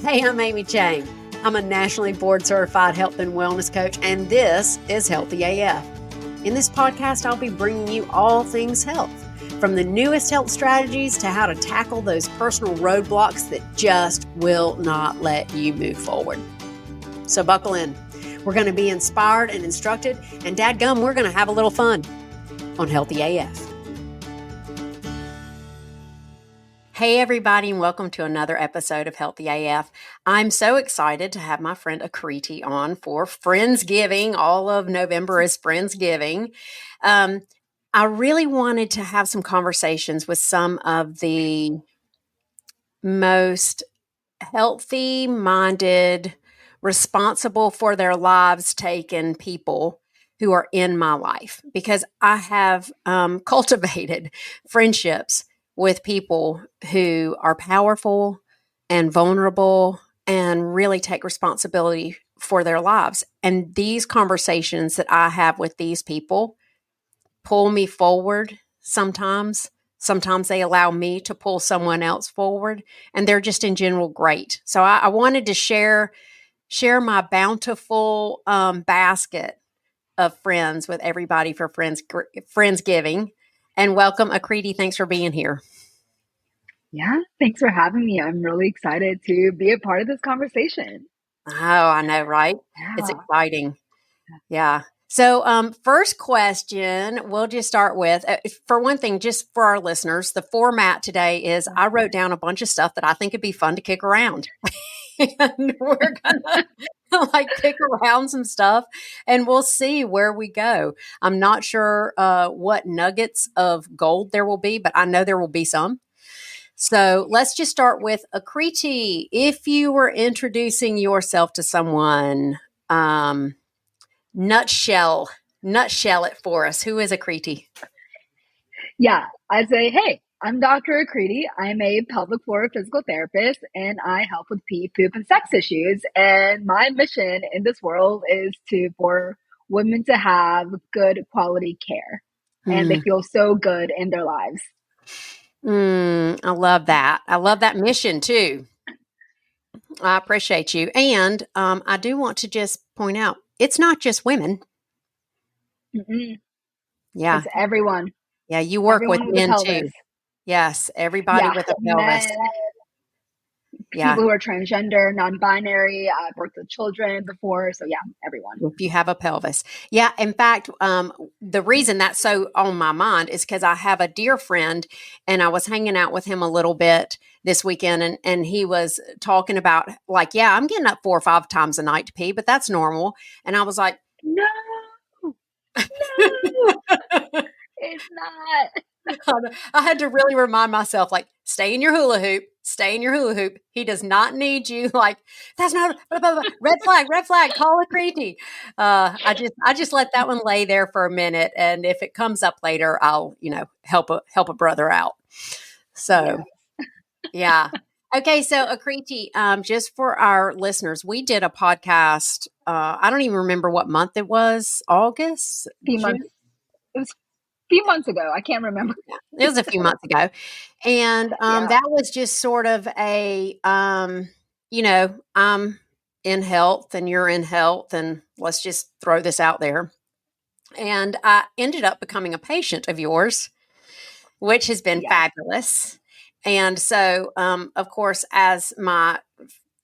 Hey, I'm Amy Chang. I'm a nationally board certified health and wellness coach, and this is Healthy AF. In this podcast, I'll be bringing you all things health, from the newest health strategies to how to tackle those personal roadblocks that just will not let you move forward. So buckle in. We're going to be inspired and instructed, and dadgum, we're going to have a little fun on Healthy AF. Hey everybody, and welcome to another episode of Healthy AF. I'm so excited to have my friend Aakriti on for Friendsgiving. All of November is Friendsgiving. I really wanted to have some conversations with some of the most healthy-minded, responsible for their lives taken people who are in my life, because I have cultivated friendships with people who are powerful and vulnerable and really take responsibility for their lives. And these conversations that I have with these people pull me forward sometimes. Sometimes they allow me to pull someone else forward, and they're just in general great. So I wanted to share my bountiful basket of friends with everybody for Friendsgiving. And welcome, Aakriti. Thanks for being here. Yeah, thanks for having me. I'm really excited to be a part of this conversation. Oh, I know, right? Yeah. It's exciting. Yeah. So first question, we'll just start with, for one thing, just for our listeners, the format today is I wrote down a bunch of stuff that I think would be fun to kick around. And we're going to kick around some stuff and we'll see where we go. I'm not sure what nuggets of gold there will be, but I know there will be some. So let's just start with Aakriti. If you were introducing yourself to someone, nutshell it for us. Who is Aakriti? Yeah, I'd say, hey, I'm Dr. Aakriti. I'm a pelvic floor physical therapist, and I help with pee, poop, and sex issues. And my mission in this world is for women to have good quality care, and they feel so good in their lives. I love that. I love that mission too. I appreciate you. And I do want to just point out, it's not just women. Mm-mm. Yeah. It's everyone. Yeah, you work everyone with men too. Yes, everybody with a pelvis. People who are transgender, non-binary. I've worked with children before. So yeah, everyone. If you have a pelvis. Yeah. In fact, the reason that's so on my mind is because I have a dear friend and I was hanging out with him a little bit this weekend and he was talking about yeah, I'm getting up 4 or 5 times a night to pee, but that's normal. And I was like, no, it's not. I had to really remind myself, stay in your hula hoop. Stay in your hula hoop. He does not need you. That's not red flag. Call Aakriti. I just let that one lay there for a minute, and if it comes up later, I'll help a brother out. So, yeah. Okay, so Aakriti, just for our listeners, we did a podcast. I don't even remember what month it was. August. Few months. It was few months ago. I can't remember. It was a few months ago. And that was just sort of a, I'm in health and you're in health and let's just throw this out there. And I ended up becoming a patient of yours, which has been fabulous. And so, of course, as my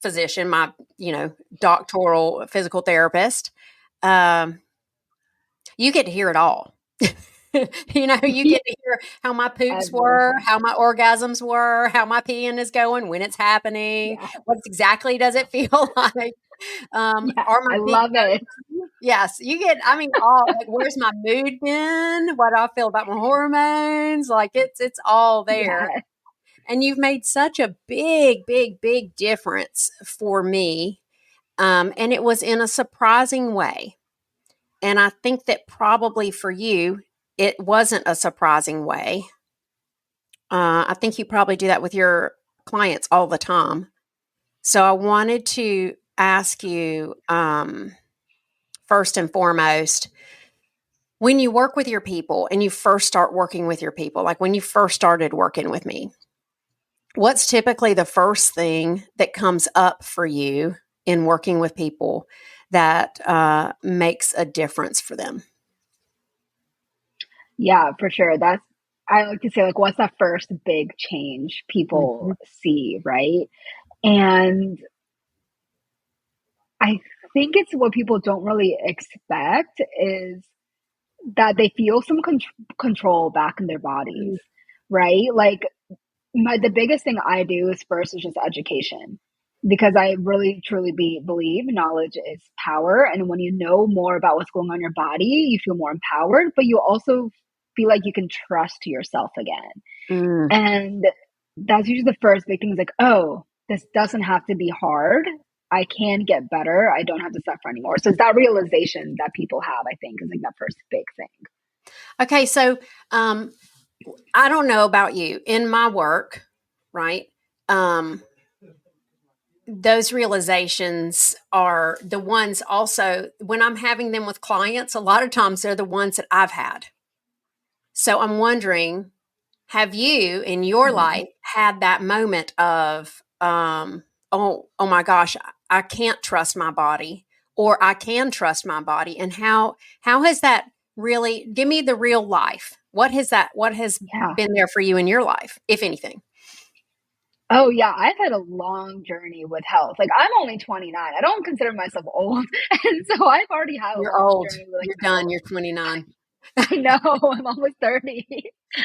physician, my, doctoral physical therapist, you get to hear it all. You get to hear how my poops were, how my orgasms were, how my peeing is going, when it's happening, what exactly does it feel like? I love it. Yes, you get, all, where's my mood been? What do I feel about my hormones? It's all there. Yeah. And you've made such a big, big, big difference for me. And it was in a surprising way. And I think that probably for you, it wasn't a surprising way. I think you probably do that with your clients all the time. So I wanted to ask you, first and foremost, when you work with your people and you first start working with your people, like when you first started working with me, what's typically the first thing that comes up for you in working with people that makes a difference for them? Yeah, for sure. I like to say, like, what's that first big change people Mhm. see, right? And I think it's what people don't really expect is that they feel some control back in their bodies, right? Like, the biggest thing I do is first is just education, because I really truly believe knowledge is power, and when you know more about what's going on in your body, you feel more empowered, but you also feel like you can trust yourself again. Mm. And that's usually the first big thing is like, oh, this doesn't have to be hard. I can get better. I don't have to suffer anymore. So it's that realization that people have, I think, is like that first big thing. Okay, so um, I don't know about you. In my work, right? Um, those realizations are the ones also when I'm having them with clients, a lot of times they're the ones that I've had. So I'm wondering, have you in your Mhm. life had that moment of, oh my gosh, I can't trust my body, or I can trust my body? And how has that really, give me the real life. What has Yeah. been there for you in your life, if anything? Oh, yeah. I've had a long journey with health. Like, I'm only 29. I don't consider myself old. And so I've already had a You're long old. journey with like You're done. health. You're 29. I know. I'm almost 30.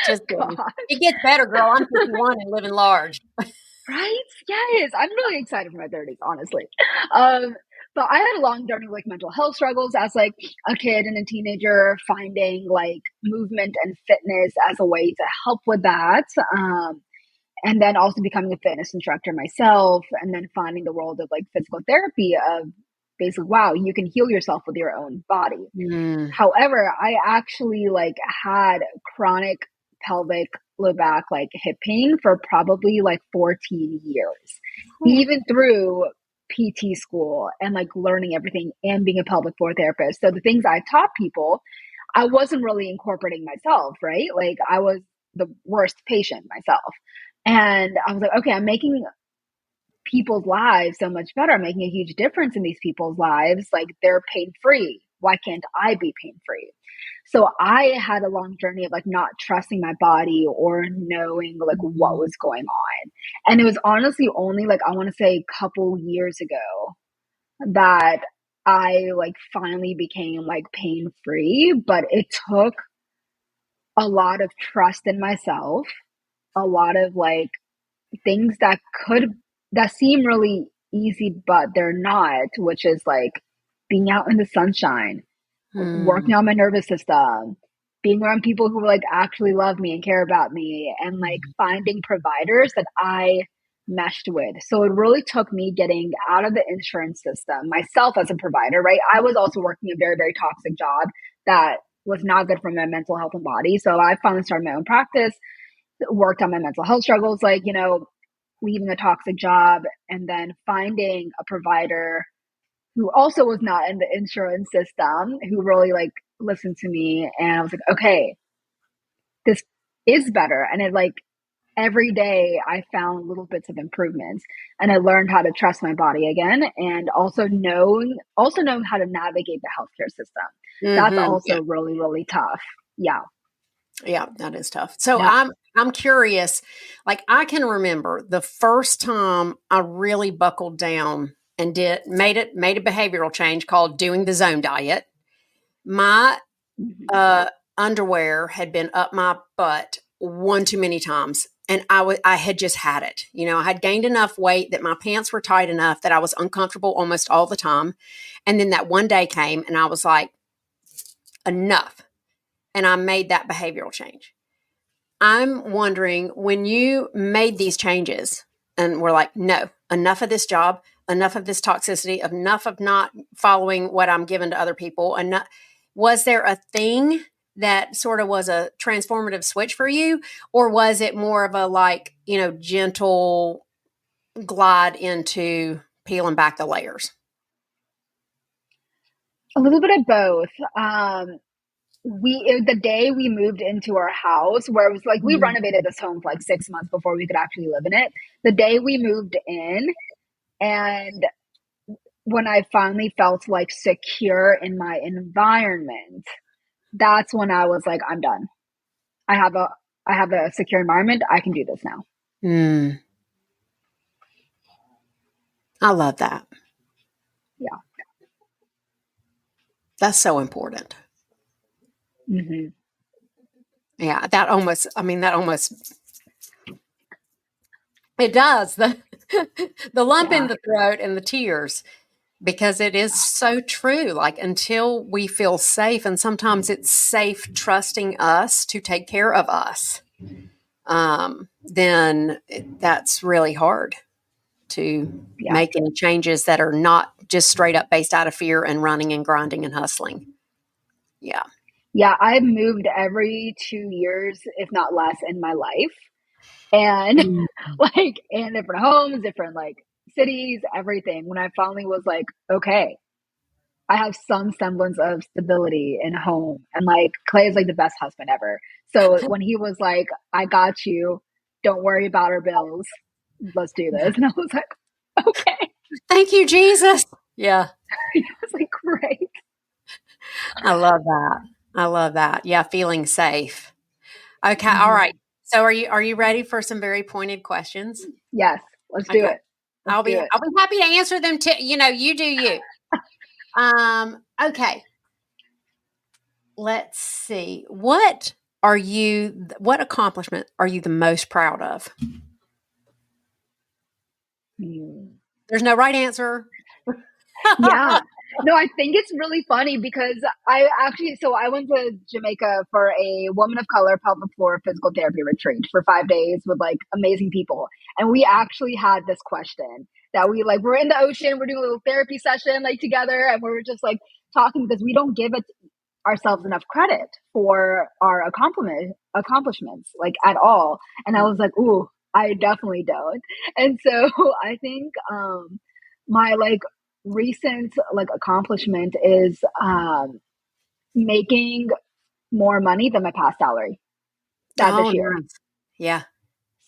Just kidding. God. It gets better, girl. I'm 51 and living large. Right? Yes. I'm really excited for my 30s, honestly. Um, but I had a long journey with like mental health struggles as like a kid and a teenager, finding like movement and fitness as a way to help with that. And then also becoming a fitness instructor myself, and then finding the world of like physical therapy of basically, wow, you can heal yourself with your own body. Mm. However, I actually like had chronic pelvic low back like hip pain for probably like 14 years, even through PT school and like learning everything and being a pelvic floor therapist. So the things I taught people, I wasn't really incorporating myself, right? Like, I was the worst patient myself. And I was like, okay, I'm making people's lives so much better. I'm making a huge difference in these people's lives. Like, they're pain free. Why can't I be pain free? So I had a long journey of like not trusting my body or knowing like what Mhm. was going on. And it was honestly only like, I want to say a couple years ago that I like finally became like pain free, but it took a lot of trust in myself, a lot of like things that seem really easy, but they're not, which is like being out in the sunshine, Hmm. working on my nervous system, being around people who like actually love me and care about me, and like finding providers that I meshed with. So it really took me getting out of the insurance system myself as a provider, right? I was also working a very, very toxic job that was not good for my mental health and body. So I finally started my own practice, worked on my mental health struggles, like, leaving a toxic job and then finding a provider who also was not in the insurance system, who really like listened to me. And I was like, okay, this is better. And it like every day I found little bits of improvements, and I learned how to trust my body again, and also knowing how to navigate the healthcare system. That's Hmm. also really, really tough. Yeah. Yeah, that is tough. So Yeah. I'm curious. Like I can remember the first time I really buckled down and did made a behavioral change called doing the zone diet. My Mhm. uh underwear had been up my butt one too many times, and I had just had it. You know, I had gained enough weight that my pants were tight enough that I was uncomfortable almost all the time. And then that one day came and I was like, enough. And I made that behavioral change. I'm wondering when you made these changes and we're like, no, enough of this job, enough of this toxicity, enough of not following what I'm given to other people. And was there a thing that sort of was a transformative switch for you? Or was it more of a like, gentle glide into peeling back the layers? A little bit of both. Um, the day we moved into our house, where it was like we Mhm. renovated this home for like 6 months before we could actually live in it. The day we moved in, and when I finally felt like secure in my environment, that's when I was like, I'm done. I have a I have a secure environment. I can do this now. Mm, I love that. Yeah. That's so important. Hmm. Yeah, that almost, it does. The lump in Yeah. the throat and the tears, because it is so true. Like, until we feel safe, and sometimes it's safe trusting us to take care of us, then that's really hard to Yeah. make any changes that are not just straight up based out of fear and running and grinding and hustling. Yeah. Yeah. I've moved every 2 years, if not less, in my life. And Mm. like in different homes, different like cities, everything. When I finally was like, okay, I have some semblance of stability in home. And like Clay is like the best husband ever. So when he was like, I got you, don't worry about our bills. Let's do this. And I was like, okay. Thank you, Jesus. Yeah. I was like, great. I love that. I love that. Yeah, feeling safe. Okay, all right. Hmm. So are you ready for some very pointed questions? Yes, let's do Okay. it. Let's I'll do be it. I'll be happy to answer them too. You do you. Okay. Let's see. What accomplishment are you the most proud of? Hmm. There's no right answer. Yeah. No, I think it's really funny because I went to Jamaica for a woman of color pelvic floor physical therapy retreat for 5 days with like amazing people. And we actually had this question that we're in the ocean, we're doing a little therapy session like together, and we were just like talking because we don't give it ourselves enough credit for our accomplishments like at all. And I was like, ooh, I definitely don't. And so I think my like recent like accomplishment is making more money than my past salary that Oh, this year. nice. Yeah.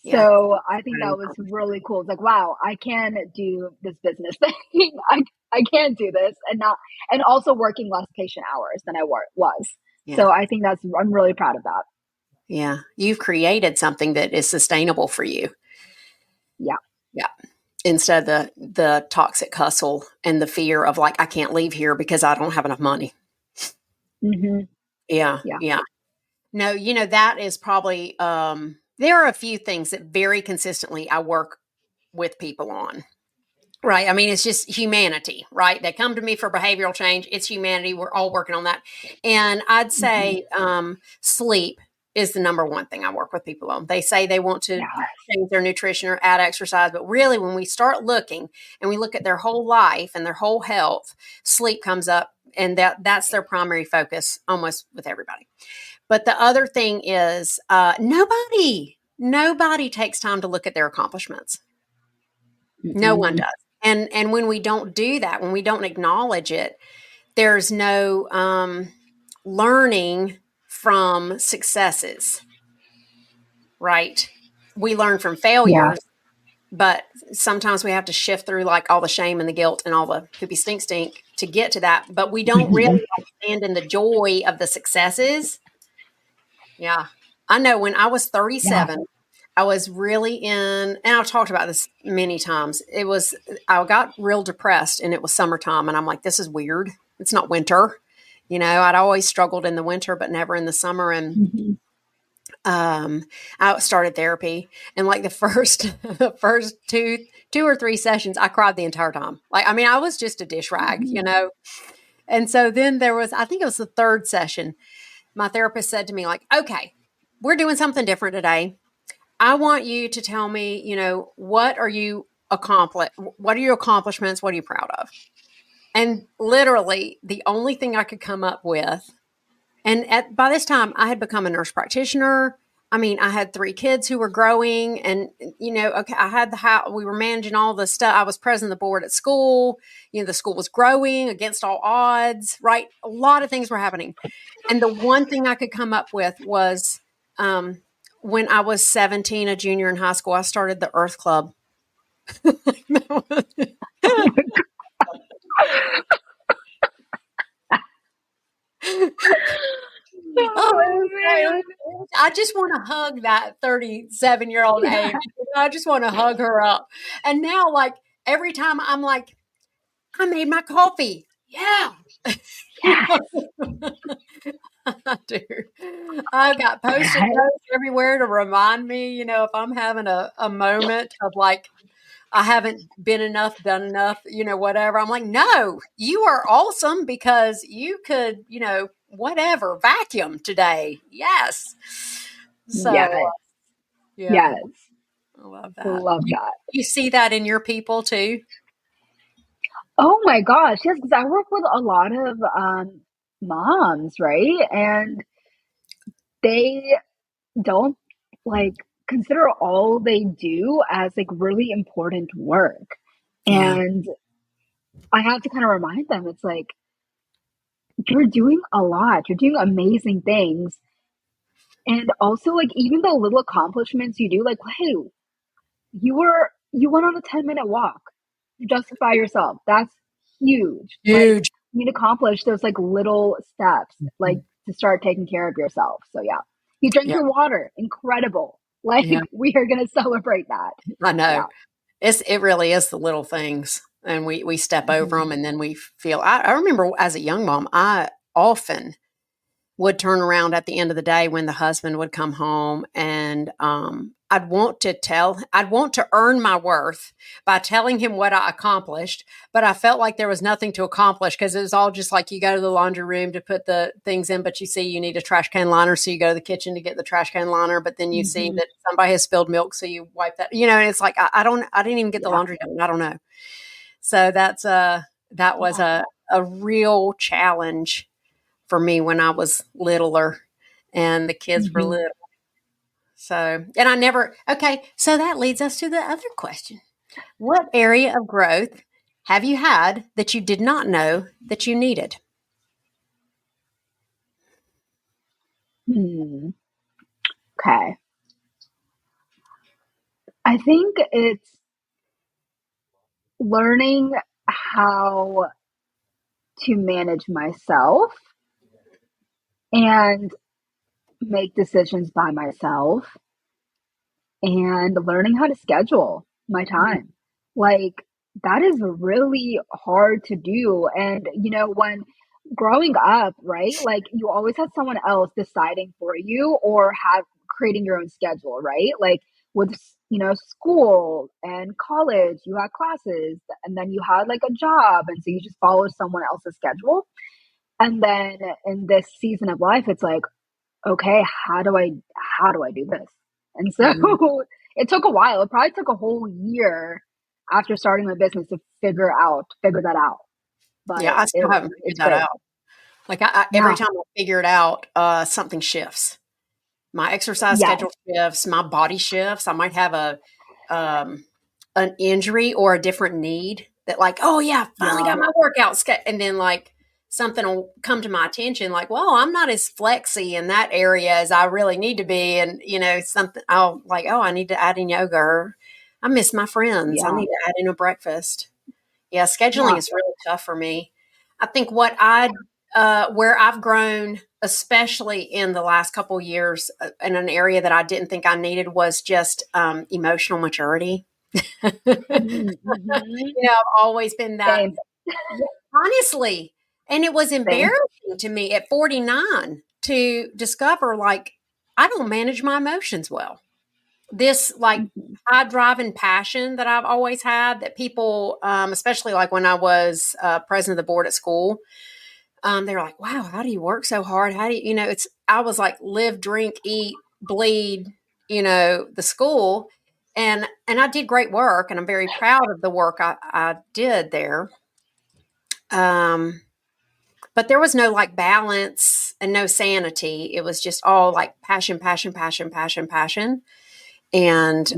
Yeah. So I think Good that was accomplishment. really cool. It's like, wow, I can do this business thing. I can do this and not, and also working less patient hours than was. Yeah. So I think I'm really proud of that. Yeah. You've created something that is sustainable for you. Yeah. Yeah. Instead of the toxic hustle and the fear of like, I can't leave here because I don't have enough money. Hmm. Yeah. Yeah. Yeah. No, that is probably there are a few things that very consistently I work with people on. Right. I mean, it's just humanity, right? They come to me for behavioral change. It's humanity. We're all working on that. And I'd Hmm. say sleep is the number one thing I work with people on. They say they want to Yeah. change their nutrition or add exercise, but really, when we start looking and we look at their whole life and their whole health, sleep comes up, and that's their primary focus almost with everybody. But the other thing is nobody takes time to look at their accomplishments. No one Mm-mm. does. And when we don't do that, when we don't acknowledge it, there's no learning from successes, right? We learn from Yeah. failures, but sometimes we have to shift through like all the shame and the guilt and all the poopy stink to get to that. But we don't really Hmm. stand in the joy of the successes. Yeah. I know when I was Yeah. 37, I was really and I've talked about this many times. I got real depressed, and it was summertime, and I'm like, this is weird. It's not winter. I'd always struggled in the winter, but never in the summer. And Hmm. I started therapy, and like the first two or three sessions, I cried the entire time. Like, I mean, I was just a dish rag. And so then I think it was the third session. My therapist said to me, like, okay, we're doing something different today. I want you to tell me, what are you accomplished? What are your accomplishments? What are you proud of? And literally the only thing I could come up with, and by this time I had become a nurse practitioner. I mean, I had 3 kids who were growing and, okay, I had the house, we were managing all the stuff. I was president of the board at school. The school was growing against all odds, right? A lot of things were happening. And the one thing I could come up with was when I was 17, a junior in high school, I started the Earth Club. Oh man. I just want to hug that 37-year-old Yeah. Amy. I just want to hug her up. And now, like, every time I'm like, I made my coffee. Yeah. Yes. I do. I got post-it Yes. notes everywhere to remind me, if I'm having a moment of like, I haven't been enough, done enough, whatever. I'm like, no, you are awesome because you could, whatever, vacuum today. Yes. So, Yes. yeah, Yes. I love that. Love You, that. you see that in your people too? Oh my gosh. Yes, because I work with a lot of moms, right? And they don't like consider all they do as like really important work. Yeah. And I have to kind of remind them it's like you're doing a lot. You're doing amazing things. And also like even the little accomplishments you do, like, hey, you went on a 10-minute walk just by yourself. That's huge. Like Huge. you need to accomplish those like little steps, like Mhm. to start taking care of yourself. So yeah. You drink Yeah. your water. Incredible. Like Yeah. we are gonna celebrate that. I know. Yeah. It really is the little things. And we step over Mhm. them and then we feel, I remember as a young mom, I often would turn around at the end of the day when the husband would come home and I'd want to earn my worth by telling him what I accomplished, but I felt like there was nothing to accomplish because it was all just like you go to the laundry room to put the things in, but you see you need a trash can liner, so you go to the kitchen to get the trash can liner, but then you see Mhm. that somebody has spilled milk, so you wipe that, and it's like I didn't even get the Yeah. laundry done. I don't know. So that was Yeah. a real challenge for me when I was littler and the kids were Mhm. little. So, and okay, so that leads us to the other question. What area of growth have you had that you did not know that you needed? Hmm. Okay. I think it's learning how to manage myself and make decisions by myself and learning how to schedule my Mhm. time. Like, that is really hard to do. And, when growing up, right, like you always had someone else deciding for you or have creating your own schedule, right? Like with, school and college, you had classes and then you had like a job. And so you just followed someone else's schedule. And then in this season of life, it's like, okay, how do I do this? And so Mhm. it took a while. It probably took a whole year after starting my business to figure that out. Yeah, But I still haven't figured it's that great. out. Like every Yeah. time I figure it out, something shifts. My exercise Yes. schedule shifts, my body shifts. I might have um, an injury or a different need that, like, oh yeah, finally got Yeah. my workout, and then like something will come to my attention, like, well, I'm not as flexy in that area as I really need to be, and something I'll like, oh, I need to add in yoga, or I miss my friends, I Yeah. need to add in a breakfast. Yeah, scheduling Yeah. is really tough for me. I think where I've grown, especially in the last couple years, in an area that I didn't think I needed was just emotional maturity. Mm-hmm. I've always been that, Same. yeah, honestly, and it was Same. embarrassing to me at 49 to discover like I don't manage my emotions well. This like Mhm. high drive and passion that I've always had that people, especially like when I was president of the board at school, they were like, wow, how do you work so hard? How do I was like live, drink, eat, bleed, the school. And I did great work and I'm very proud of the work I did there. Um, but there was no like balance and no sanity. It was just all like passion, passion, passion, passion, passion. And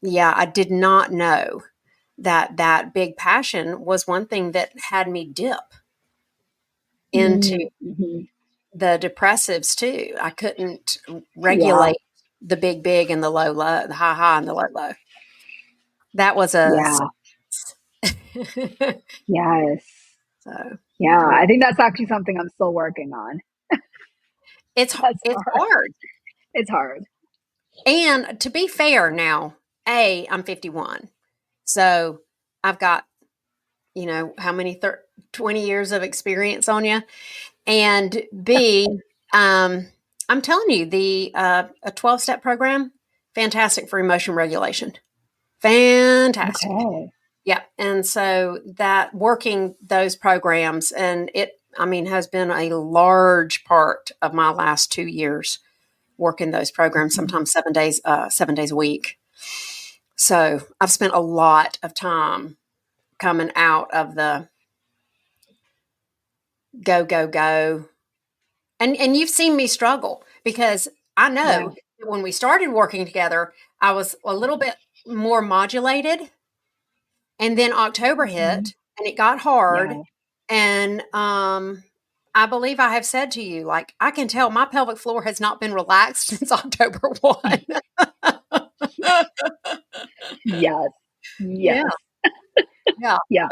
yeah, I did not know that that big passion was one thing that had me dip into Mm-hmm. the depressives too. I couldn't Yeah. regulate the big, big and the low, low, the high, high and the low, low. That was a Yeah. Yes. so Yeah. yeah. I think that's actually something I'm still working on. That's It's hard. hard. It's hard. And to be fair now, I'm 51. So I've got, how many 20 years of experience on you. And B, I'm telling you, the a 12-step program, fantastic for emotion regulation. Fantastic. Okay. Yeah. And so that working those programs, and has been a large part of my last 2 years working those programs, Mhm. sometimes 7 days a week. So I've spent a lot of time coming out of the go, go, go. And you've seen me struggle because I Yeah. know that when we started working together, I was a little bit more modulated. And then October Mhm. hit and it got hard. Yeah. And I believe I have said to you, like, I can tell my pelvic floor has not been relaxed since October 1. Yes. Yeah. Yes. Yeah. Yeah.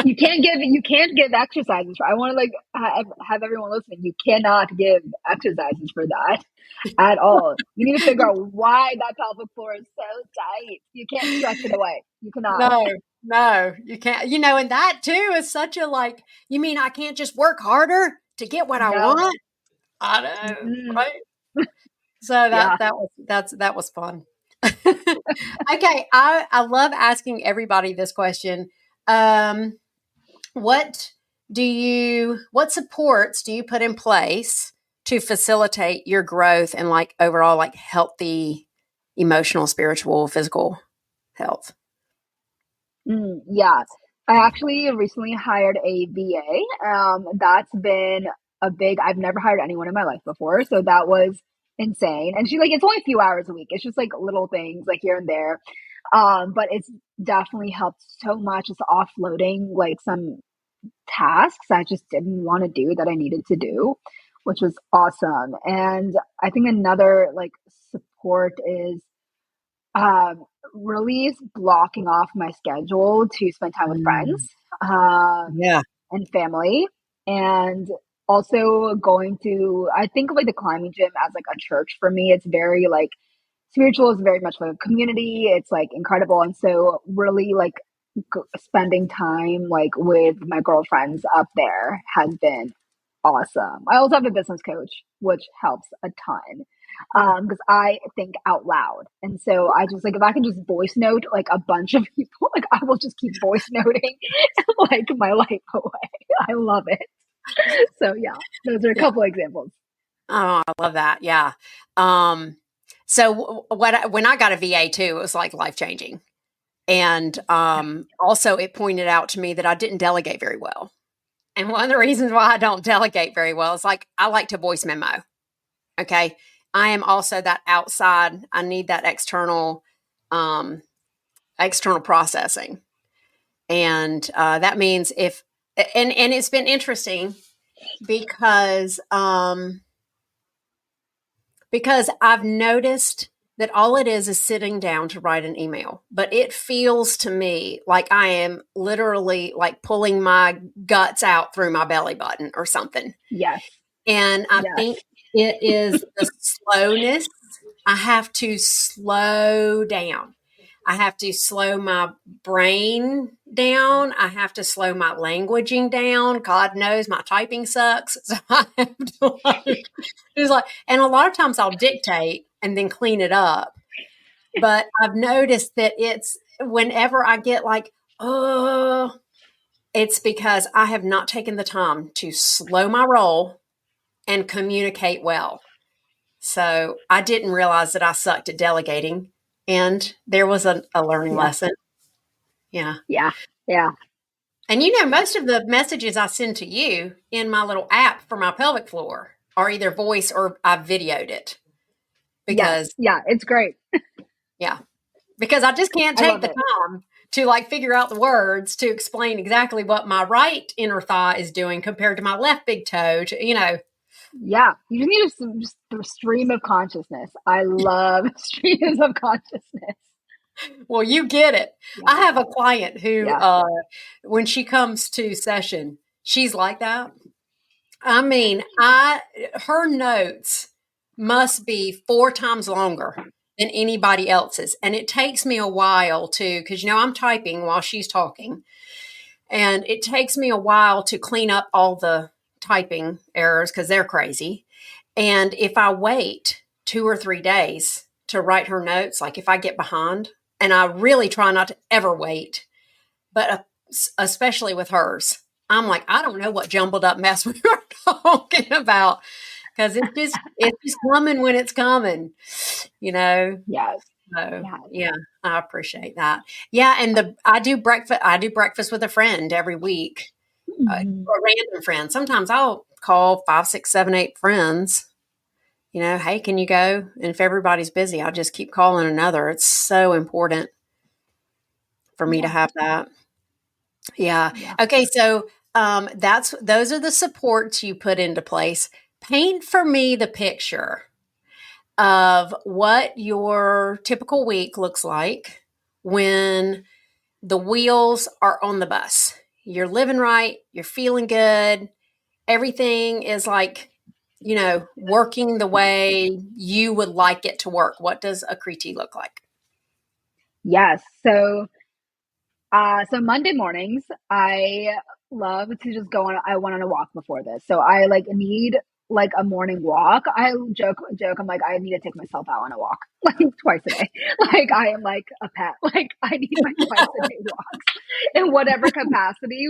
You can't give exercises for, I want to like have everyone listening. You cannot give exercises for that at all. You need to figure out why that pelvic floor is so tight. You can't stretch it away. You cannot. No, no, you can't. And that too is such a like, you mean I can't just work harder to get what I No. want? I know, Mm-mm. right? So Yeah. that was fun. Okay, I love asking everybody this question. Um, what what supports do you put in place to facilitate your growth and like overall like healthy emotional, spiritual, physical health? Yeah. I actually recently hired a VA. That's been a big, I've never hired anyone in my life before. So that was insane. And she like, it's only a few hours a week. It's just like little things like here and there. But it's definitely helped so much. It's offloading like some tasks I just didn't want to do that I needed to do, which was awesome. And I think another like support is really blocking off my schedule to spend time with Mm, friends yeah. and family, and also going to, I think of like the climbing gym as like a church for me. It's very like spiritual, is very much like a community. It's like incredible. And so really like spending time like with my girlfriends up there has been awesome. I also have a business coach, which helps a ton because I think out loud. And so I just like, if I can just voice note like a bunch of people, like I will just keep voice noting like my life away. I love it. So yeah, those are a Yeah. couple examples. Oh, I love that. Yeah. Um, so when I got a VA too, it was like life changing. And also, it pointed out to me that I didn't delegate very well. And one of the reasons why I don't delegate very well is like I like to voice memo. Okay. I am also that outside, I need that um, external processing. And that means and it's been interesting because, because I've noticed that all it is sitting down to write an email, but it feels to me like I am literally like pulling my guts out through my belly button or something. Yes. And I Yes. think it is the slowness. I have to slow down. I have to slow my brain down. I have to slow my languaging down. God knows my typing sucks. So I have to like, it's like, and a lot of times I'll dictate and then clean it up. But I've noticed that it's whenever I get like, oh, it's because I have not taken the time to slow my roll and communicate well. So I didn't realize that I sucked at delegating. And there was a learning Yeah. lesson. Yeah. Yeah. Yeah. And most of the messages I send to you in my little app for my pelvic floor are either voice or I videoed it Yes. because, Yeah, it's great. yeah, because I just can't I take love the it. time to like figure out the words to explain exactly what my right inner thigh is doing compared to my left big toe. Yeah, you just need just a stream of consciousness. I love streams of consciousness. Well, you get it. I Yeah, have a client who, yeah, when she comes to session, she's like that. I mean, her notes must be 4 times longer than anybody else's, and it takes me a while to, because I'm typing while she's talking, and it takes me a while to clean up all the typing errors because they're crazy. And if I wait 2 or 3 days to write her notes, like if I get behind, and I really try not to ever wait, but especially with hers, I'm like, I don't know what jumbled up mess we were talking about because it's just coming when it's coming, you know. yes, So yes. yeah, I appreciate that. Yeah, and I do breakfast. I do breakfast with a friend every week, a Mhm. random friend. Sometimes I'll call 5, 6, 7, 8 friends. Hey, can you go? And if everybody's busy, I'll just keep calling another. It's so important for me to Yeah, have that. Yeah. yeah. Okay. So those are the supports you put into place. Paint for me the picture of what your typical week looks like when the wheels are on the bus. You're living right, you're feeling good, everything is like, working the way you would like it to work. What does Akriti look like? Yes. So Monday mornings, I love to just go on. I went on a walk before this, so I like need like a morning walk. I joke. I'm like, I need to take myself out on a walk like twice a day. Like I am like a pet. Like I need my twice a day walks in whatever capacity.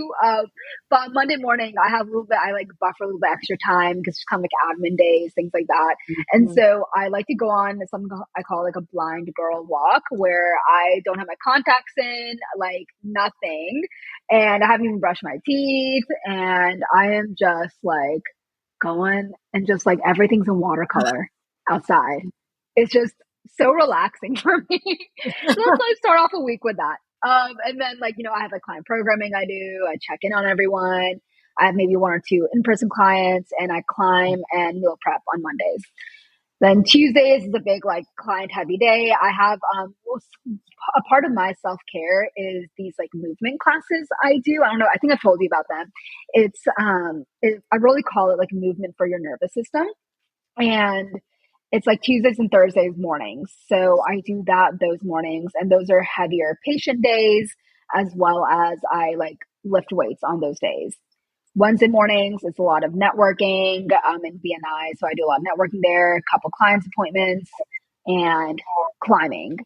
But Monday morning, I have a little bit. I like buffer a little bit extra time because it's kind of like admin days, things like that. And Mhm. so I like to go on something I call like a blind girl walk where I don't have my contacts in, like nothing. And I haven't even brushed my teeth. And I am just like going and just like everything's in watercolor outside. It's just so relaxing for me. So let's like start off a week with that. And then like, I have like client programming I do. I check in on everyone. I have maybe 1 or 2 in-person clients and I climb and meal prep on Mondays. Then Tuesdays is a big like client heavy day. I have a part of my self care is these like movement classes I do. I don't know. I think I told you about them. I really call it like movement for your nervous system, and it's like Tuesdays and Thursdays mornings. So I do that those mornings, and those are heavier patient days as well as I like lift weights on those days. Wednesday mornings, it's a lot of networking in BNI. So I do a lot of networking there, a couple clients appointments and climbing.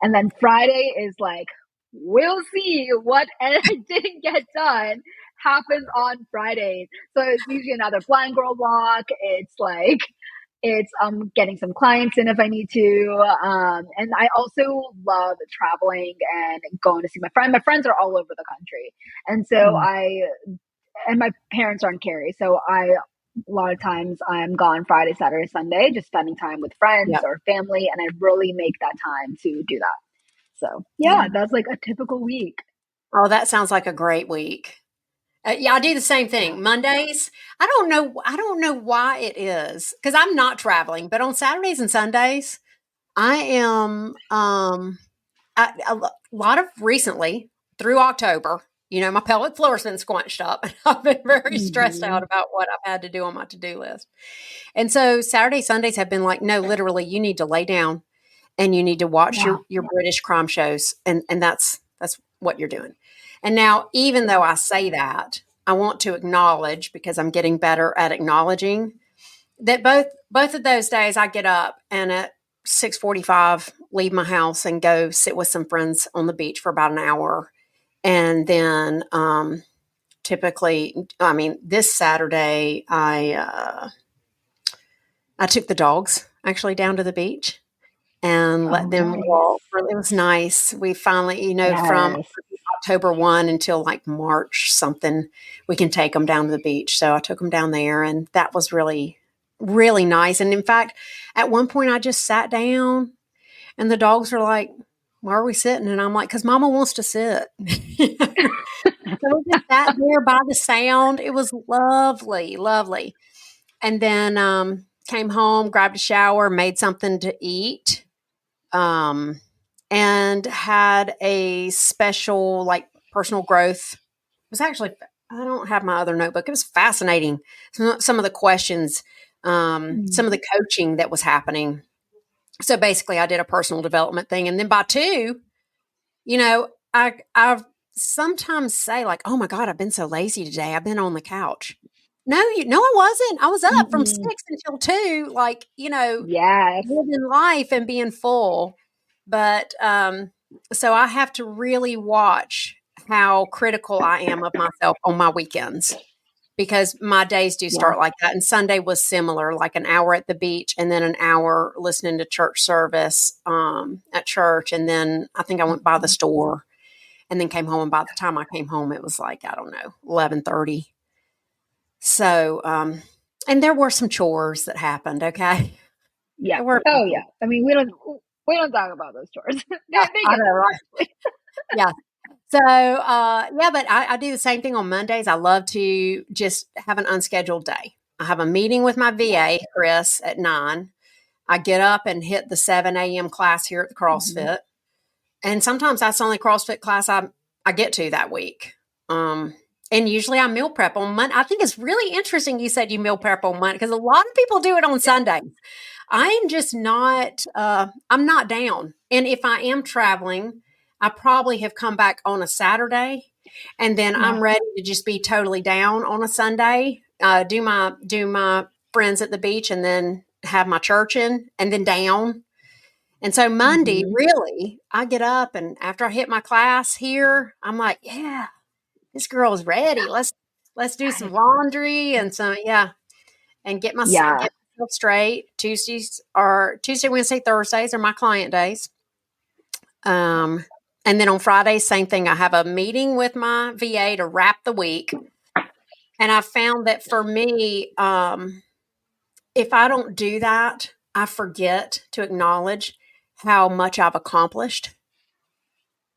And then Friday is like, we'll see what I didn't get done happens on Fridays. So it's usually another blind girl walk. It's like, it's getting some clients in if I need to. And I also love traveling and going to see my friend. My friends are all over the country. And so Mm. and my parents are in Cary. So a lot of times I'm gone Friday, Saturday, Sunday, just spending time with friends Yeah. or family. And I really make that time to do that. So yeah, Yeah. that's like a typical week. Oh, that sounds like a great week. Yeah, I do the same Yeah. thing. Mondays, I don't know. I don't know why it is because I'm not traveling, but on Saturdays and Sundays, I am. A lot of recently through October. My pelvic floor's been squunched up, and I've been very stressed out Mm-hmm. about what I've had to do on my to do list. And so Saturday, Sundays have been like, no, literally, you need to lay down and you need to watch Yeah. your British crime shows, and that's what you're doing. And now, even though Yeah. I say that, I want to acknowledge because I'm getting better at acknowledging that both of those days I get up and at 6:45 leave my house and go sit with some friends on the beach for about an hour, and then typically, I mean, this Saturday I took the dogs actually down to the beach and let Oh, them nice. walk. It was nice. We finally, from Yes. October 1 until like March something, we can take them down to the beach. So I took them down there, and that was really, really nice. And in fact, at one point I just sat down and the dogs were like, why are we sitting? And I'm like, because Mama wants to sit. So we just sat there by the sound. It was lovely, lovely. And then came home, grabbed a shower, made something to eat, um, and had a special like personal growth. It was actually, I don't have my other notebook. It was fascinating. Some of the questions, some of the coaching that was happening. So basically, I did a personal development thing. And then by 2, I sometimes say like, "Oh my God, I've been so lazy today. I've been on the couch." No, I wasn't. I was up from 6 until 2, like, Yes. living life and being full. But so I have to really watch how critical I am of myself on my weekends, because my days do start like that. And Sunday was similar, like an hour at the beach and then an hour listening to church service at church. And then I think I went by the store and then came home. And by the time I came home, it was like, I don't know, 11:30. So, and there were some chores that happened. Okay. Yeah. There were. Oh yeah. I mean, we don't talk about those chores. Yeah, they I get know, right? Yeah. So, yeah, but I do the same thing on Mondays. I love to just have an unscheduled day. I have a meeting with my VA, Chris, at 9. I get up and hit the 7 a.m. class here at the CrossFit. And sometimes that's the only CrossFit class I get to that week. And usually I meal prep on Monday. I think it's really interesting you said you meal prep on Monday, because a lot of people do it on Sundays. I'm just not, I'm not down. And if I am traveling, I probably have come back on a Saturday, and then I'm ready to just be totally down on a Sunday, do my friends at the beach, and then have my church in, and then down. And so Monday, really, I get up, and after I hit my class here, I'm like, yeah, this girl is ready. Let's do some laundry and some, and get Yeah. myself straight. Tuesday, Wednesday, Thursdays are my client days. And then on Fridays, same thing. I have a meeting with my VA to wrap the week. And I found that for me, if I don't do that, I forget to acknowledge how much I've accomplished.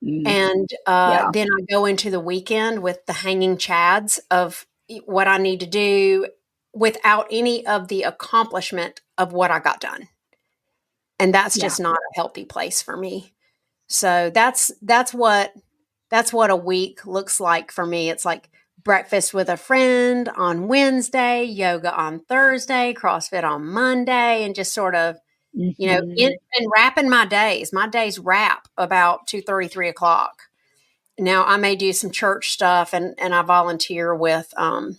And Yeah. then I go into the weekend with the hanging chads of what I need to do without any of the accomplishment of what I got done. And that's just not a healthy place for me. So that's what a week looks like for me. It's like breakfast with a friend on Wednesday, yoga on Thursday, CrossFit on Monday, and just sort of, and wrapping my days. My days wrap about 2:30, 3:00. Now I may do some church stuff, and I volunteer with a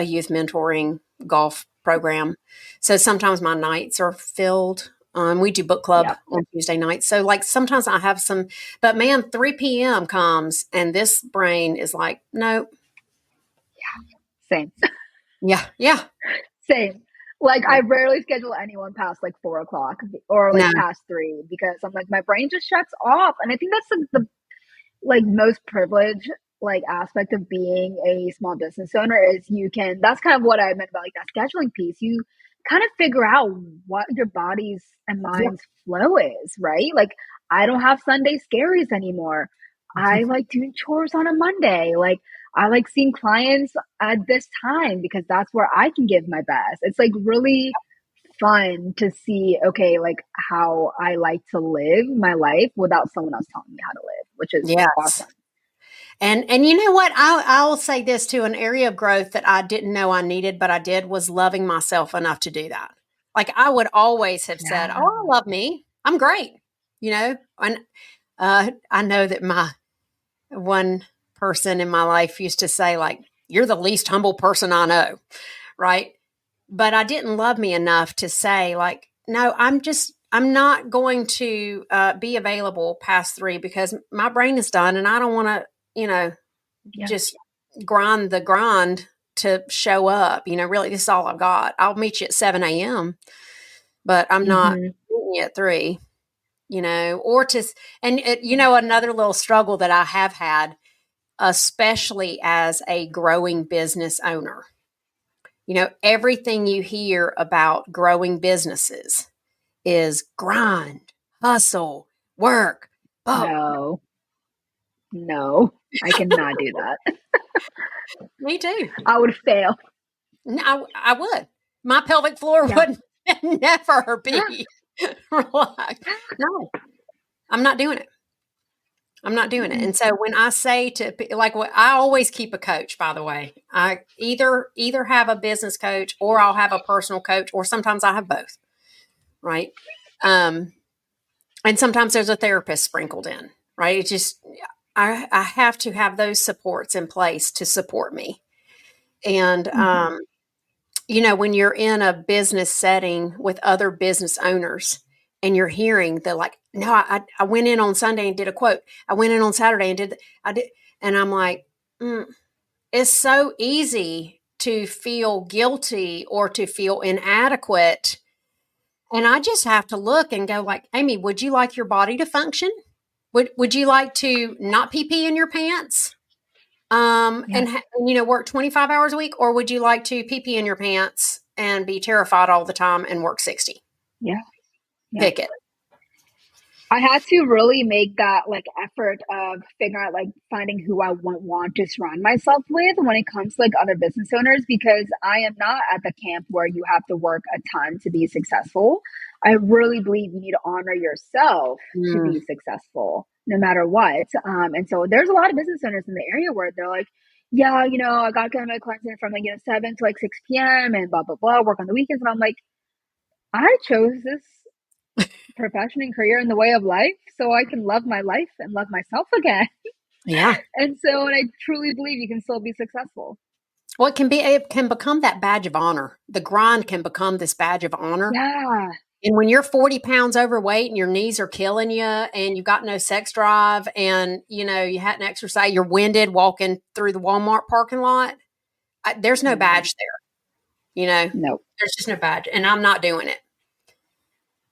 youth mentoring golf program. So sometimes my nights are filled. We do book club on Tuesday nights. So like sometimes I have some, but man, 3 p.m. comes and this brain is like, nope. Same. Yeah. Same. Like I rarely schedule anyone past like 4:00 or like No. past 3, because I'm like, my brain just shuts off. And I think that's the like most privileged like aspect of being a small business owner is that's kind of what I meant about like that scheduling piece. You kind of figure out what your body's and mind's flow is, right? Like I don't have Sunday scaries anymore. I like doing chores on a Monday. Like I like seeing clients at this time because that's where I can give my best. It's like really fun to see, okay, like how I like to live my life without someone else telling me how to live, which is awesome. And you know what? I will say this too, an area of growth that I didn't know I needed, but I did, was loving myself enough to do that. Like I would always have said, oh, I love me. I'm great. And I know that my one person in my life used to say like, you're the least humble person I know. Right. But I didn't love me enough to say like, no, I'm not going to be available past 3 because my brain is done and I don't want to, just grind to show up. Really, this is all I've got. I'll meet you at 7 a.m., but I'm not meeting you at 3, or another little struggle that I have had especially as a growing business owner. Everything you hear about growing businesses is grind, hustle, work. Oh, No, no, I cannot do that. me too. I would fail. No, I would. My pelvic floor Yeah. would never be relaxed. No, I'm not doing it. I'm not doing it. And so when I say like what I always keep a coach, by the way, I either have a business coach or I'll have a personal coach, or sometimes I have both. Right. And sometimes there's a therapist sprinkled in, right? It's just, I have to have those supports in place to support me. And, when you're in a business setting with other business owners and you're hearing the like, no, I went in on Sunday and did a quote. I went in on Saturday and I did. And I'm like, it's so easy to feel guilty or to feel inadequate. And I just have to look and go like, Amy, would you like your body to function? Would you like to not pee pee in your pants? Yeah. And work 25 hours a week, or would you like to pee pee in your pants and be terrified all the time and work 60? Yeah. Yeah. Pick it. I had to really make that like effort of figuring out like finding who I want to surround myself with when it comes to like other business owners, because I am not at the camp where you have to work a ton to be successful. I really believe you need to honor yourself to be successful no matter what. And so there's a lot of business owners in the area where they're like, yeah, I got to get my clients in from like 7 to like 6 p.m. and blah blah blah, work on the weekends. And I'm like, I chose this profession and career in the way of life so I can love my life and love myself again. Yeah. And so, and I truly believe you can still be successful. Well, it can become that badge of honor. The grind can become this badge of honor. Yeah. And when you're 40 pounds overweight and your knees are killing you and you've got no sex drive and, you hadn't exercised, you're winded walking through the Walmart parking lot, there's no badge there. Nope. There's just no badge. And I'm not doing it.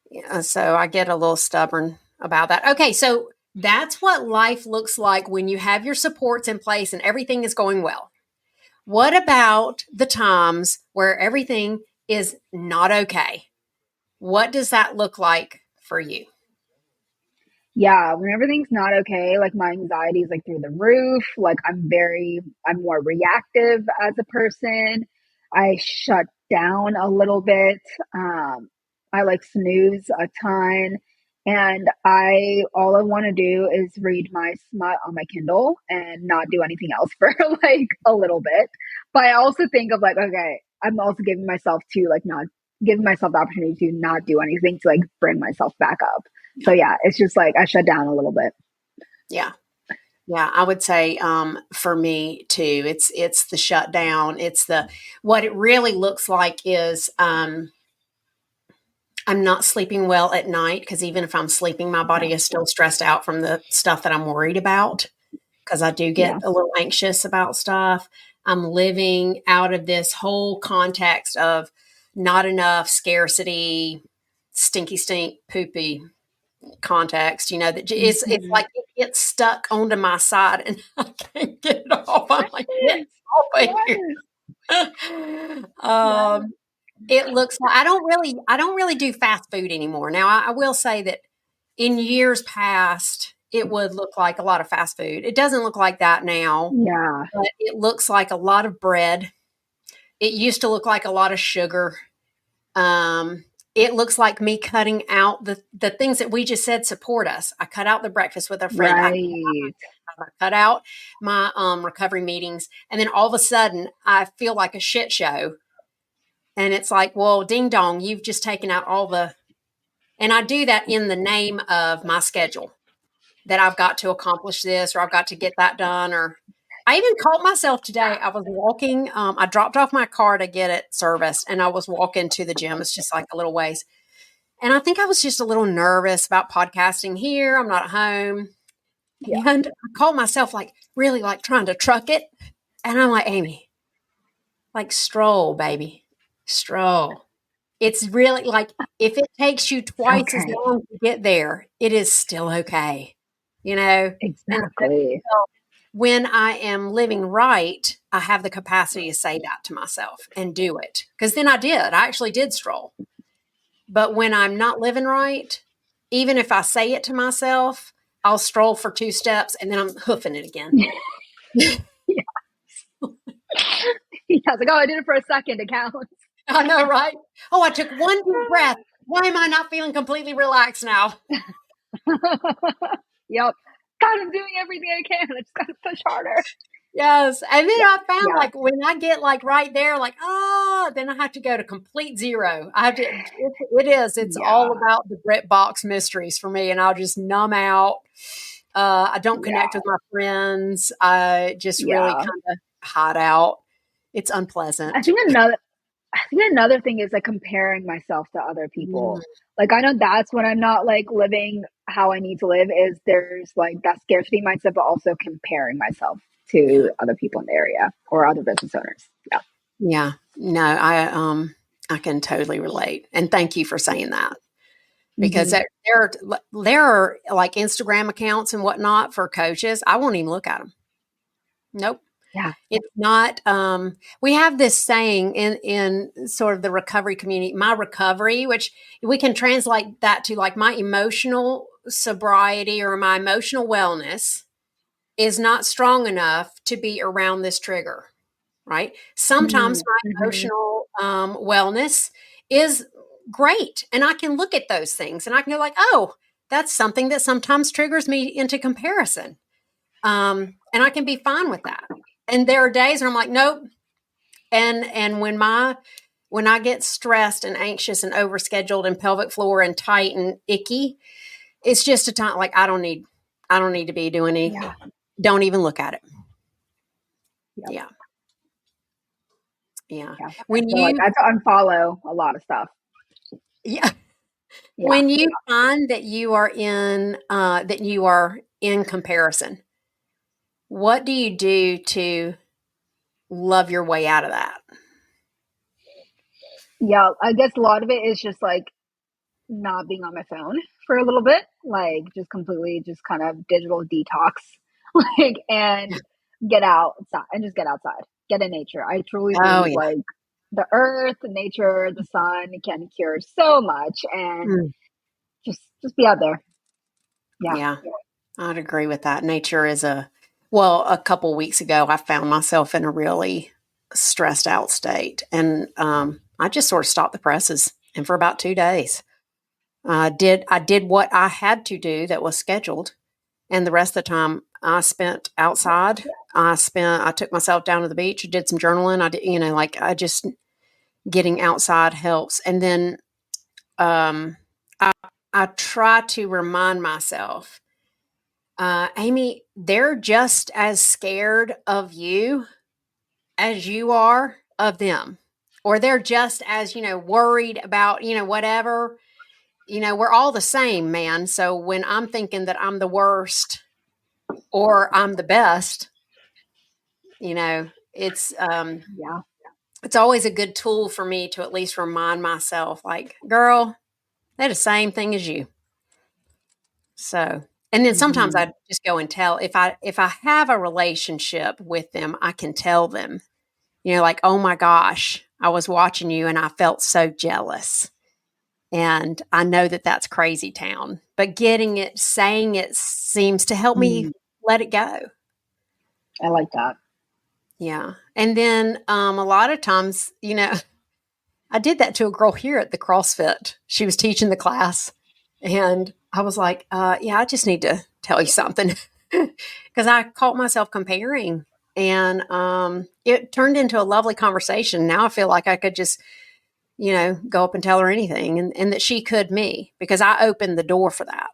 Yeah, so I get a little stubborn about that. Okay, so that's what life looks like when you have your supports in place and everything is going well. What about the times where everything is not okay? What does that look like for you? Yeah, when everything's not okay, like my anxiety is like through the roof. Like I'm more reactive as a person. I shut down a little bit. I like snooze a ton. And all I want to do is read my smut on my Kindle and not do anything else for like a little bit. But I also think of like, okay, I'm also giving myself not giving myself the opportunity to not do anything to like bring myself back up. So yeah, it's just like I shut down a little bit. Yeah. Yeah, I would say for me too, it's the shutdown. What it really looks like is I'm not sleeping well at night because even if I'm sleeping, my body is still stressed out from the stuff that I'm worried about because I do get a little anxious about stuff. I'm living out of this whole context of not enough, scarcity, stinky stink, poopy context, that it's like it gets stuck onto my side and I can't get it off. I'm like, get it off of here. It looks like I don't really do fast food anymore. Now I will say that in years past, it would look like a lot of fast food. It doesn't look like that now, Yeah. but it looks like a lot of bread. It used to look like a lot of sugar. It looks like me cutting out the things that we just said support us. I cut out the breakfast with a friend. Right. I cut out my recovery meetings. And then all of a sudden, I feel like a shit show. And it's like, well, ding dong, you've just taken out and I do that in the name of my schedule that I've got to accomplish this or I've got to get that done. Or I even caught myself today. I was walking, I dropped off my car to get it serviced and I was walking to the gym. It's just like a little ways. And I think I was just a little nervous about podcasting here. I'm not at home. Yeah. And I caught myself like really like trying to truck it. And I'm like, Amy, like stroll, baby, stroll. It's really like if it takes you twice as Okay. long to get there, it is still okay, And Exactly. when I am living right, I have the capacity to say that to myself and do it. Because then I actually did stroll. But when I'm not living right, even if I say it to myself, I'll stroll for 2 steps and then I'm hoofing it again. Yeah. Yeah, I was like, oh, I did it for a second. It counts. I know, right? Oh, I took one deep breath. Why am I not feeling completely relaxed now? Yep. God, I'm doing everything I can. I just got to push harder. Yes. And then Yeah. I found Yeah. like when I get like right there, like, oh, then I have to go to complete zero. I have to, it's all Yeah. about the Brit box mysteries for me. And I'll just numb out. I don't Yeah. connect with my friends. I just really Yeah. kind of hide out. It's I unpleasant. think another I think another thing is like comparing myself to other Mm, people. Like I know that's when I'm not like living how I need to live is there's like that scarcity mindset, but also comparing myself yeah. to other people in the area or other business owners. Yeah. Yeah. No, I can totally relate. And thank you for saying that. Because Hmm. there are like Instagram accounts and whatnot for coaches. I won't even look at them. Nope. Yeah. It's not. We have this saying in sort of the recovery community, my recovery, which we can translate that to like my emotional sobriety or my emotional wellness is not strong enough to be around this trigger. Right. Sometimes my Mm-hmm. emotional wellness is great. And I can look at those things and I can go like, oh, that's something that sometimes triggers me into comparison. And I can be fine with that. And there are days where I'm like, nope. And when I get stressed and anxious and overscheduled and pelvic floor and tight and icky, it's just a time like I don't need to be doing any. Yeah. Don't even look at it. Yep. Yeah. Yeah. Yeah. I When feel like you I have to unfollow a lot of stuff. yeah. Yeah. When you find that you are in comparison, what do you do to love your way out of that? Yeah. I guess a lot of it is just like not being on my phone for a little bit, like just completely just kind of digital detox, like and get outside and just get outside, get in nature. I truly Oh believe yeah. like the earth, nature, the sun can cure so much, and Mm, just be out there. Yeah. yeah. I'd agree with that. Nature is a couple weeks ago I found myself in a really stressed out state and I just sort of stopped the presses and for about 2 days. I did what I had to do that was scheduled. And the rest of the time I spent outside. I took myself down to the beach, did some journaling. I did, like I just getting outside helps. And then um, I, I try to remind myself, Amy, they're just as scared of you as you are of them. Or they're just as, worried about, whatever. We're all the same, man. So when I'm thinking that I'm the worst or I'm the best, Yeah. it's always a good tool for me to at least remind myself like, girl, they're the same thing as you. So, and then sometimes Hmm. I just go and tell if I have a relationship with them, I can tell them, like, oh my gosh, I was watching you and I felt so jealous. And I know that that's crazy town, but saying it seems to help me Mm, let it go. I like that. Yeah. And then a lot of times, I did that to a girl here at the CrossFit. She was teaching the class, and I was like, yeah, I just need to tell you something because I caught myself comparing, and it turned into a lovely conversation. Now I feel like I could just, go up and tell her anything, and that she could me because I opened the door for that.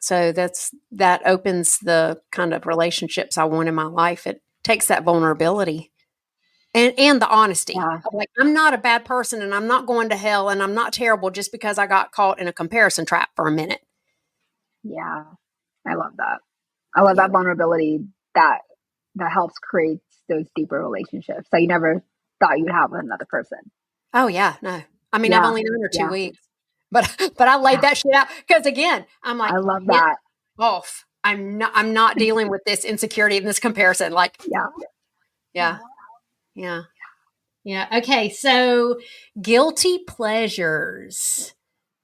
So that opens the kind of relationships I want in my life. It takes that vulnerability and the honesty Yeah. of like, I'm not a bad person and I'm not going to hell and I'm not terrible just because I got caught in a comparison trap for a minute. Yeah. I love that. I love Yeah. that vulnerability that helps create those deeper relationships that you never thought you'd have with another person. Oh yeah. No. I mean, I've Yeah. only known her two Yeah. weeks, but but I laid Yeah. that shit out because again, I'm like, I love get that. off. I'm not dealing with this insecurity and this comparison. Like, Yeah. yeah, yeah, yeah. Okay, so guilty pleasures.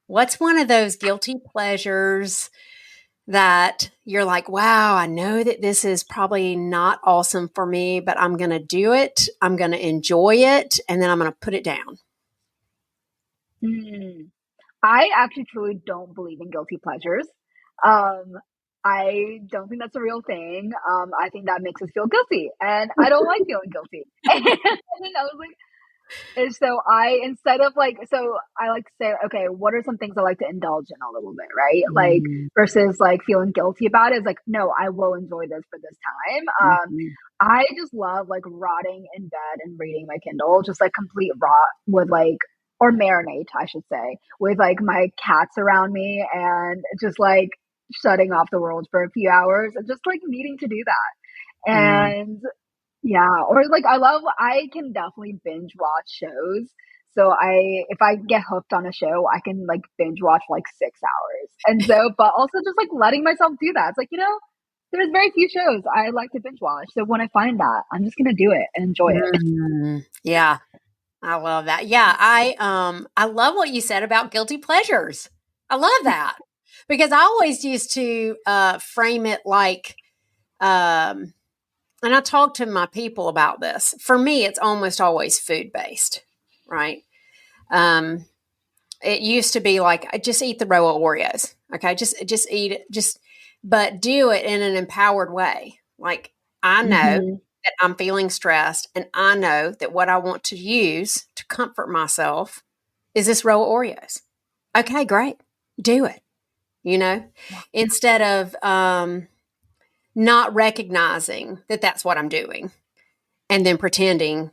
What's one of those guilty pleasures that you're like, wow, I know that this is probably not awesome for me, but I'm going to do it. I'm going to enjoy it, and then I'm going to put it down. Mm. I actually truly don't believe in guilty pleasures. Um, I don't think that's a real thing. I think that makes us feel guilty, and I don't like feeling guilty. And I was like, and so I instead of like so I like to say, okay, what are some things I like to indulge in a little bit, right? Like Mhm, versus like feeling guilty about it is like, no, I will enjoy this for this time. mhm, I just love like rotting in bed and reading my Kindle, just like complete rot with like or marinate, I should say, with like my cats around me and just like shutting off the world for a few hours and just like needing to do that. mm. And yeah, or like I can definitely binge watch shows. So if I get hooked on a show, I can like binge watch for like 6 hours. And so, but also just like letting myself do that. It's like, there's very few shows I like to binge watch. So when I find that, I'm just gonna do it and enjoy it. Yeah, I love that. Yeah, I love what you said about guilty pleasures. I love that because I always used to frame it like, um, and I talk to my people about this. For me, it's almost always food based, right? Um, it used to be like I just eat the row of Oreos. Okay, just eat it. But do it in an empowered way. Like I know Hmm. that I'm feeling stressed, and I know that what I want to use to comfort myself is this row of Oreos. Okay, great, do it. You know, instead of not recognizing that that's what I'm doing and then pretending,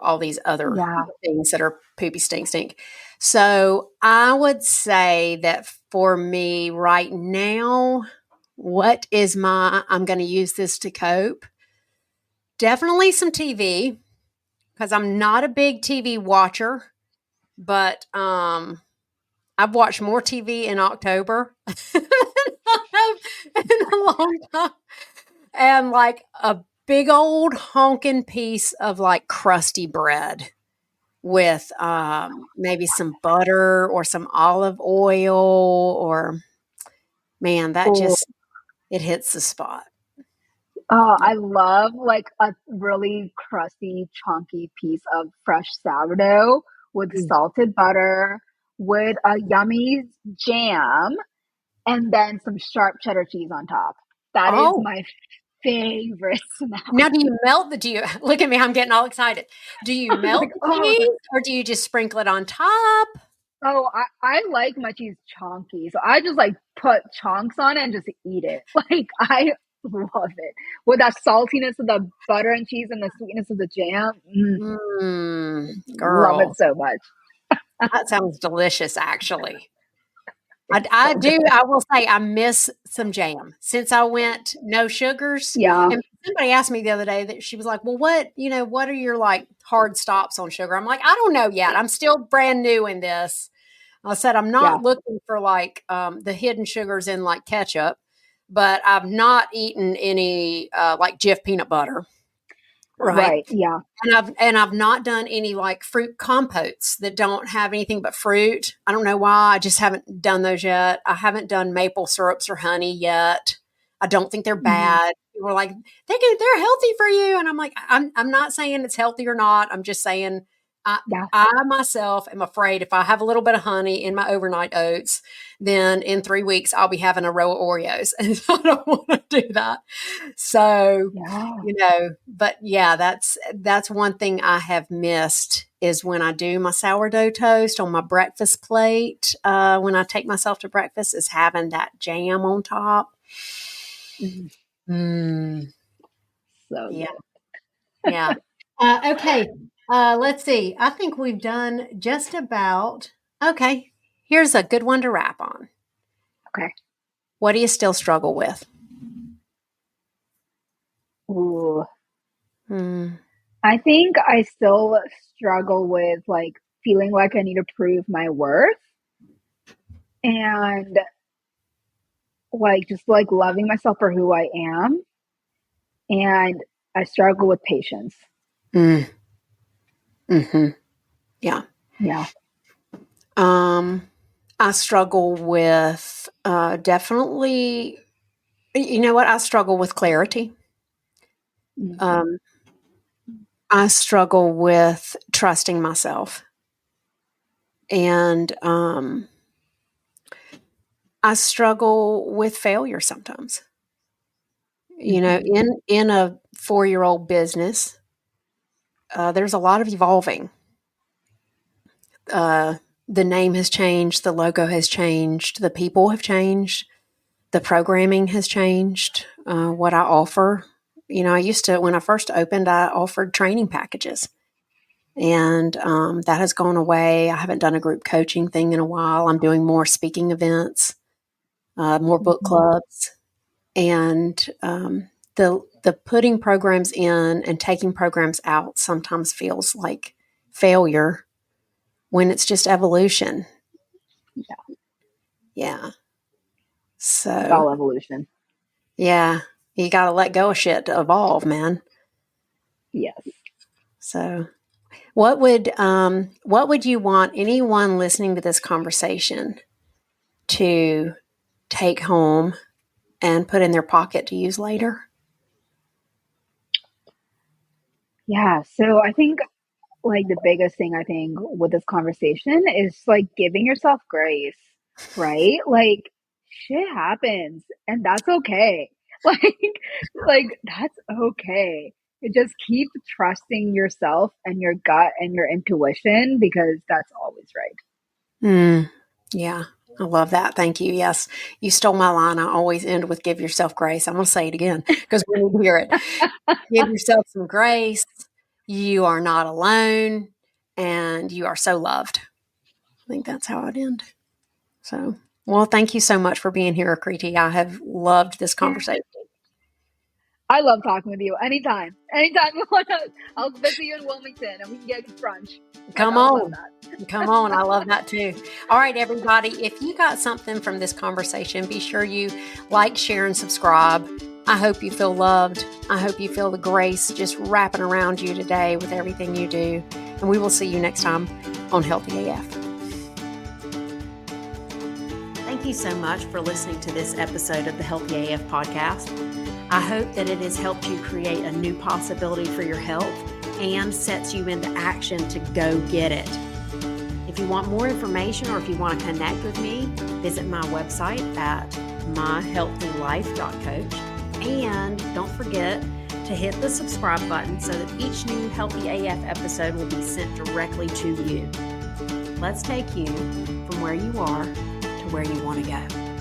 all these other Yeah. things that are poopy stink. So I would say that for me right now, I'm going to use this to cope. Definitely some TV because I'm not a big TV watcher, but I've watched more TV in October than I have in a long time. And like a big old honking piece of like crusty bread with maybe some butter or some olive oil, or man, that Oh, just it hits the spot. oh, I love like a really crusty, chunky piece of fresh sourdough with Mm. salted butter, with a yummy jam, and then some sharp cheddar cheese on top. That is Oh, my favorite now snack. do you look at me? I'm getting all excited. Do you I'm melt like, the oh, cheese or do you just sprinkle it on top? oh, I like my cheese chunky, so I just like put chunks on it and just eat it. Like I love it with that saltiness of the butter and cheese and the sweetness of the jam. Love it Girl, so much. that sounds delicious, actually. It's I so do. good. I will say I miss some jam since I went no sugars. Yeah. And somebody asked me the other day that she was like, "Well, what are your like hard stops on sugar?" I'm like, "I don't know yet. I'm still brand new in this." I said, "I'm Yeah. not looking for like the hidden sugars in like ketchup, but I've not eaten any like Jif peanut butter, right? Right. Yeah. And I've not done any like fruit compotes that don't have anything but fruit. I don't know why. I just haven't done those yet. I haven't done maple syrups or honey yet. I don't think they're Hmm. bad. People are like, they're healthy for you. And I'm like, I'm not saying it's healthy or not. I'm just saying I Yeah. I myself am afraid if I have a little bit of honey in my overnight oats, then in 3 weeks I'll be having a row of Oreos. And I don't want to do that. So Yeah. but yeah, that's one thing I have missed is when I do my sourdough toast on my breakfast plate, when I take myself to breakfast, is having that jam on top. Mhm. Mm, So yeah, good. yeah. Okay, let's see. I think we've done just about. Okay, here's a good one to wrap on. Okay. What do you still struggle with? Ooh. Mm, I think I still struggle with like feeling like I need to prove my worth. And like just like loving myself for who I am, and I struggle with patience. Mm. Hmm. Yeah. Yeah. I struggle with definitely, you know what? I struggle with clarity. Mm-hmm. Um, I struggle with trusting myself. And I struggle with failure sometimes. You know, Mm-hmm. in a 4-year-old business, there's a lot of evolving. Uh, the name has changed, the logo has changed, the people have changed, the programming has changed. What I offer, you know, I used to when I first opened, I offered training packages, and that has gone away. I haven't done a group coaching thing in a while. I'm doing more speaking events, more book Mm-hmm. clubs, and the putting programs in and taking programs out sometimes feels like failure when it's just evolution. Yeah. Yeah. It's So all evolution. yeah, you got to let go of shit to evolve, man. Yes. So what would you want anyone listening to this conversation to take home and put in their pocket to use later? Yeah. So I think like the biggest thing I think with this conversation is like giving yourself grace, right? Like shit happens and that's okay. Like that's okay. You just keep trusting yourself and your gut and your intuition because that's always right. Mm, yeah, I love that. Thank you. Yes, you stole my line. I always end with "Give yourself grace." I'm going to say it again because we need to hear it. Give yourself some grace. You are not alone, and you are so loved. I think that's how I'd end. So, well, thank you so much for being here, Akriti. I have loved this Yeah. conversation. I love talking with you anytime. Anytime you want to, I'll visit you in Wilmington and we can get brunch. And Come I would love on. that. Come on. I love that too. All right, everybody. If you got something from this conversation, be sure you like, share, and subscribe. I hope you feel loved. I hope you feel the grace just wrapping around you today with everything you do. And we will see you next time on Healthy AF. Thank you so much for listening to this episode of the Healthy AF podcast. I hope that it has helped you create a new possibility for your health and sets you into action to go get it. If you want more information or if you want to connect with me, visit my website at myhealthylife.coach. And don't forget to hit the subscribe button so that each new Healthy AF episode will be sent directly to you. Let's take you from where you are to where you want to go.